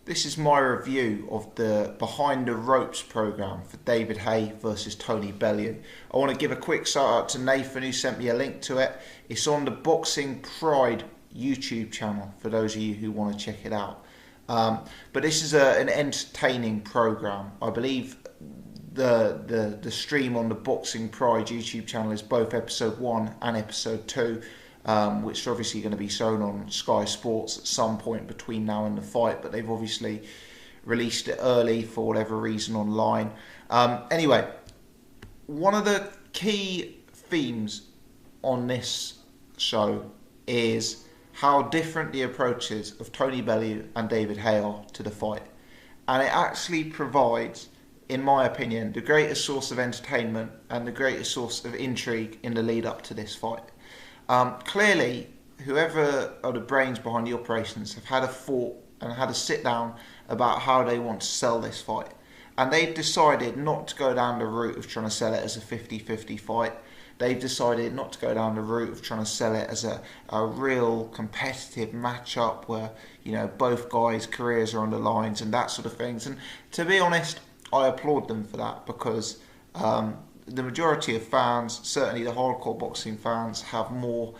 This is my review of the Behind the Ropes program for David Haye versus Tony Bellew. I want to give a quick shout out to Nathan who sent me a link to it. It's on the Boxing Pride YouTube channel for those of you who want to check it out. But this is an entertaining program. I believe the stream on the Boxing Pride YouTube channel is both episode 1 and episode 2. Which is obviously going to be shown on Sky Sports at some point between now and the fight, but they've obviously released it early for whatever reason online. Anyway, one of the key themes on this show is how different the approaches of Tony Bellew and David Haye are to the fight. And it actually provides, in my opinion, the greatest source of entertainment and the greatest source of intrigue in the lead up to this fight. Clearly, whoever are the brains behind the operations have had a thought and had a sit down about how they want to sell this fight. And they've decided not to go down the route of trying to sell it as a 50-50 fight. They've decided not to go down the route of trying to sell it as a real competitive matchup where, you know, both guys' careers are on the lines and that sort of things. And to be honest, I applaud them for that because the majority of fans, certainly the hardcore boxing fans, have more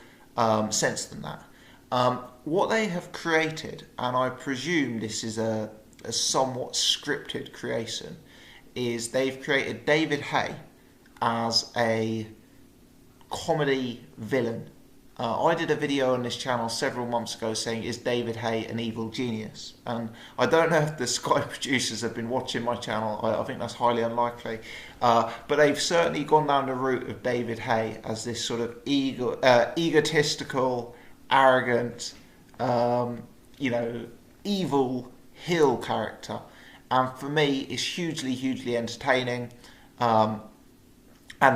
sense than that. What they have created, and I presume this is a somewhat scripted creation, is they've created David Haye as a comedy villain. I did a video on this channel several months ago saying, is David Haye an evil genius? And I don't know if the Sky producers have been watching my channel. I think that's highly unlikely. But they've certainly gone down the route of David Haye as this sort of egotistical, arrogant, evil heel character. And for me, it's hugely entertaining. And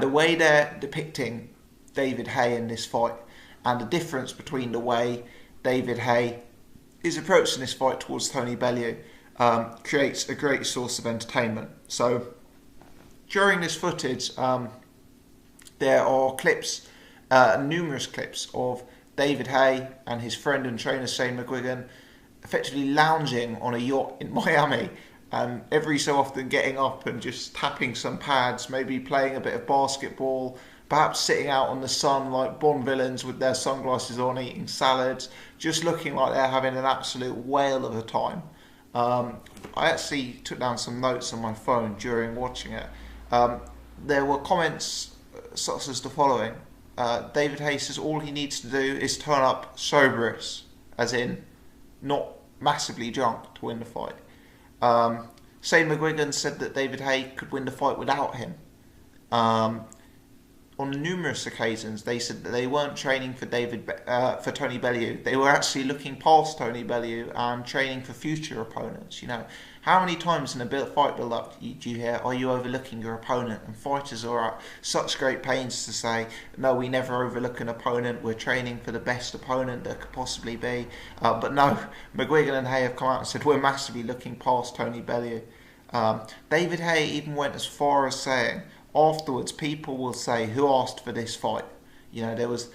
the way they're depicting David Haye in this fight, and the difference between the way David Haye is approaching this fight towards Tony Bellew creates a great source of entertainment. So during this footage, there are clips, numerous clips of David Haye and his friend and trainer Shane McGuigan effectively lounging on a yacht in Miami, and every so often getting up and just tapping some pads, maybe playing a bit of basketball, perhaps sitting out on the sun like Bond villains with their sunglasses on, eating salads, just looking like they're having an absolute whale of a time. I actually took down some notes on my phone during watching it. There were comments such as the following. David Haye says all he needs to do is turn up soberous, as in not massively drunk, to win the fight. Shane McGuigan said that David Haye could win the fight without him. On numerous occasions, they said that they weren't training for Tony Bellew. They were actually looking past Tony Bellew and training for future opponents. You know, how many times in a fight build-up do you hear, "Are you overlooking your opponent?" And fighters are at such great pains to say, "No, we never overlook an opponent. We're training for the best opponent that could possibly be." But no, McGuigan and Haye have come out and said we're massively looking past Tony Bellew. David Haye even went as far as saying, afterwards, people will say, "Who asked for this fight?" You know, there was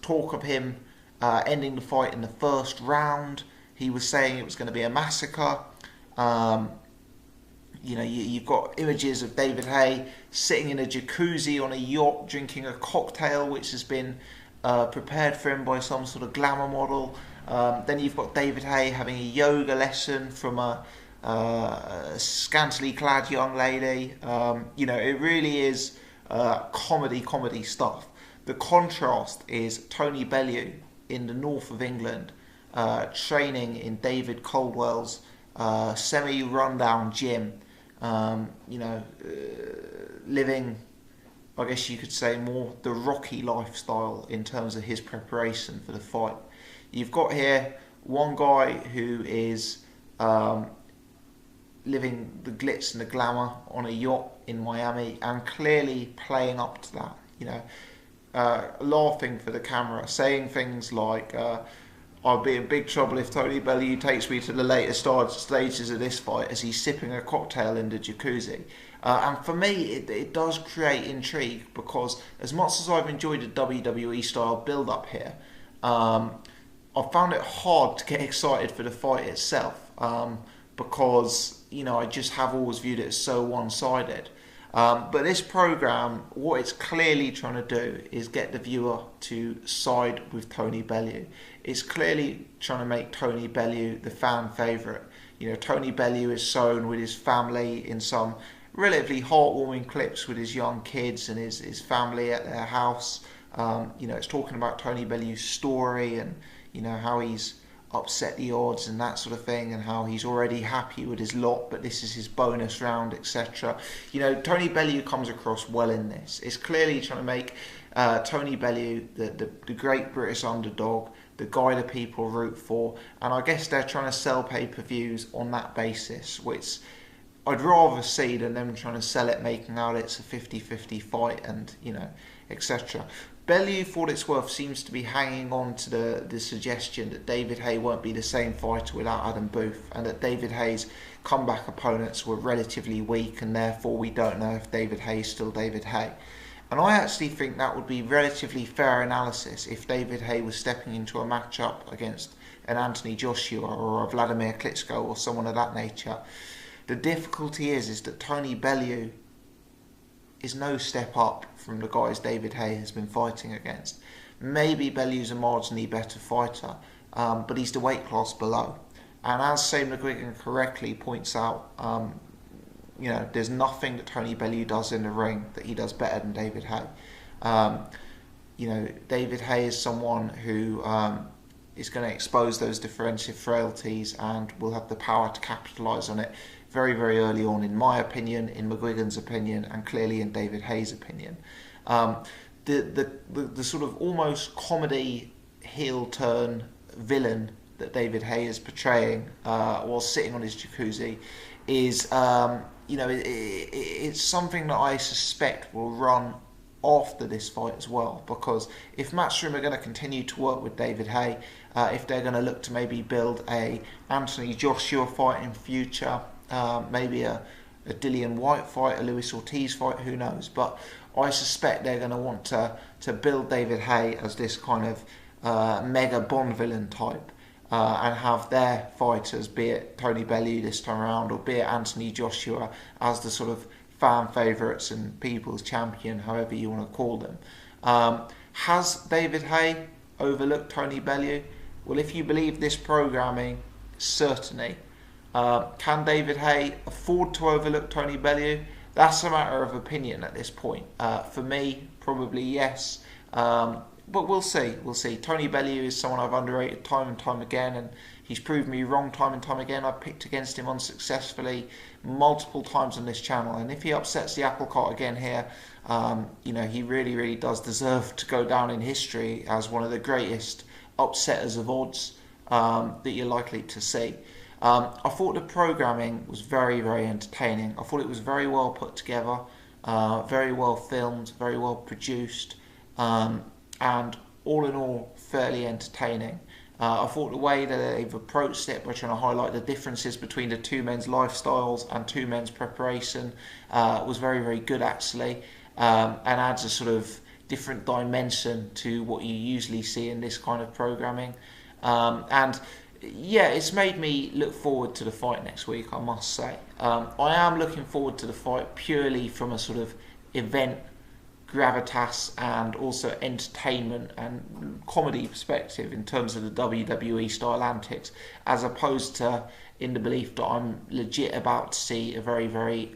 talk of him ending the fight in the first round. He was saying it was going to be a massacre. You've got images of David Haye sitting in a jacuzzi on a yacht, drinking a cocktail which has been prepared for him by some sort of glamour model. Then you've got David Haye having a yoga lesson from a scantily clad young lady. It really is comedy stuff. The contrast is Tony Bellew in the north of England, training in David Coldwell's semi-rundown gym, living, I guess you could say, more the Rocky lifestyle in terms of his preparation for the fight. You've got here one guy who is living the glitz and the glamour on a yacht in Miami and clearly playing up to that, laughing for the camera, saying things like, "I'll be in big trouble if Tony Bellew takes me to the later stages of this fight," as he's sipping a cocktail in the jacuzzi. And for me, it does create intrigue because as much as I've enjoyed the WWE style build-up here, I found it hard to get excited for the fight itself. because, you know, I just have always viewed it as so one-sided. But this program, what it's clearly trying to do is get the viewer to side with Tony Bellew. It's clearly trying to make Tony Bellew the fan favourite. You know, Tony Bellew is shown with his family in some relatively heartwarming clips with his young kids and his family at their house. You know, it's talking about Tony Bellew's story and, you know, how he's upset the odds and that sort of thing, and how he's already happy with his lot, but this is his bonus round, etc. You know, Tony Bellew comes across well in this. It's clearly trying to make Tony Bellew the great British underdog, the guy that people root for, and I guess they're trying to sell pay-per-views on that basis, which I'd rather see than them trying to sell it making out it's a 50-50 fight and, you know, etc. Bellew, for what it's worth, seems to be hanging on to the suggestion that David Haye won't be the same fighter without Adam Booth, and that David Haye's comeback opponents were relatively weak, and therefore we don't know if David Haye is still David Haye. And I actually think that would be relatively fair analysis if David Haye was stepping into a matchup against an Anthony Joshua or a Vladimir Klitschko or someone of that nature. The difficulty is that Tony Bellew is no step up from the guys David Haye has been fighting against. Maybe Bellew's a marginally better fighter, but he's the weight class below. And as Shane McGuigan correctly points out, you know, there's nothing that Tony Bellew does in the ring that he does better than David Haye. You know, David Haye is someone who is going to expose those defensive frailties and will have the power to capitalise on it very, very early on, in my opinion, in McGuigan's opinion, and clearly in David Haye's opinion. The sort of almost comedy heel turn villain that David Haye is portraying while sitting on his jacuzzi is, you know, it's something that I suspect will run after this fight as well, because if Matchroom are going to continue to work with David Haye, if they're going to look to maybe build a Anthony Joshua fight in future, maybe a Dillian White fight, a Luis Ortiz fight, who knows, but I suspect they're going to want to build David Haye as this kind of mega Bond villain type, and have their fighters, be it Tony Bellew this time around or be it Anthony Joshua, as the sort of fan favourites and people's champion, however you want to call them. Has David Haye overlooked Tony Bellew? Well, if you believe this programming, certainly. Can David Haye afford to overlook Tony Bellew? That's a matter of opinion at this point. For me, probably yes. But we'll see. We'll see. Tony Bellew is someone I've underrated time and time again, and he's proved me wrong time and time again. I've picked against him unsuccessfully multiple times on this channel, and if he upsets the apple cart again here, you know, he really, really does deserve to go down in history as one of the greatest upsetters of odds that you're likely to see. I thought the programming was very, very entertaining. I thought it was very well put together, very well filmed, very well produced, and all in all, fairly entertaining. I thought the way that they've approached it by trying to highlight the differences between the two men's lifestyles and two men's preparation was very, very good actually, and adds a sort of different dimension to what you usually see in this kind of programming. And yeah, it's made me look forward to the fight next week, I must say. I am looking forward to the fight purely from a sort of event gravitas and also entertainment and comedy perspective in terms of the WWE style antics, as opposed to in the belief that I'm legit about to see a very, very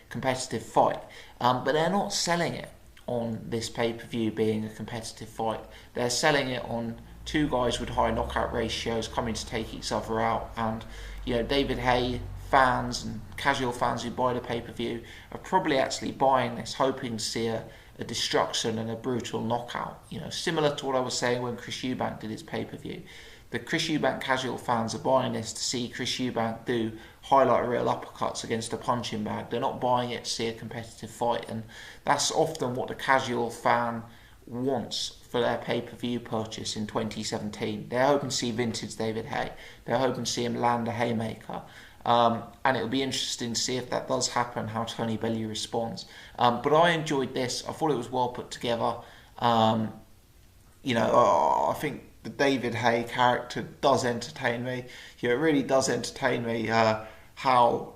competitive fight. But they're not selling it on this pay-per-view being a competitive fight. They're selling it on two guys with high knockout ratios coming to take each other out, and you know, David Haye fans and casual fans who buy the pay-per-view are probably actually buying this hoping to see a destruction and a brutal knockout, you know, similar to what I was saying when Chris Eubank did his pay-per-view. The Chris Eubank casual fans are buying this to see Chris Eubank do highlight reel uppercuts against a punching bag. They're not buying it to see a competitive fight, and that's often what the casual fan wants for their pay-per-view purchase in 2017. They're hoping to see vintage David Haye. They're hoping to see him land a haymaker. And it'll be interesting to see if that does happen, how Tony Bellew responds. But I enjoyed this. I thought it was well put together. You know, I think the David Haye character does entertain me. It really does entertain me how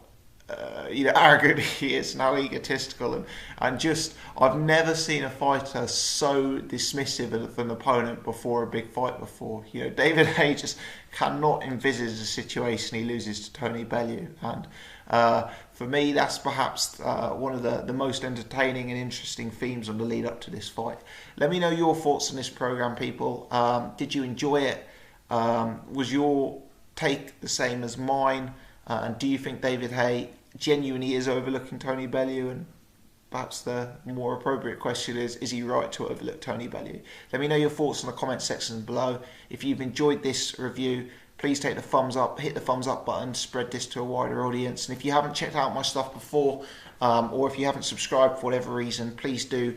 arrogant he is and how egotistical, and just I've never seen a fighter so dismissive of an opponent before a big fight before. David Haye just cannot envisage a situation he loses to Tony Bellew, and for me that's perhaps one of the most entertaining and interesting themes on the lead up to this fight. Let me know your thoughts on this program, people. Did you enjoy it? Was your take the same as mine? And do you think David Haye genuinely is overlooking Tony Bellew? And perhaps the more appropriate question is he right to overlook Tony Bellew? Let me know your thoughts in the comment section below. If you've enjoyed this review, please take the thumbs up, hit the thumbs up button, spread this to a wider audience. And if you haven't checked out my stuff before, or if you haven't subscribed for whatever reason, please do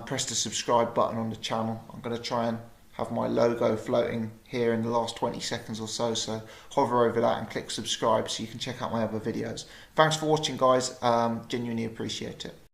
press the subscribe button on the channel. I'm going to try and have my logo floating here in the last 20 seconds or so, so hover over that and click subscribe so you can check out my other videos. Thanks for watching, guys. Genuinely appreciate it.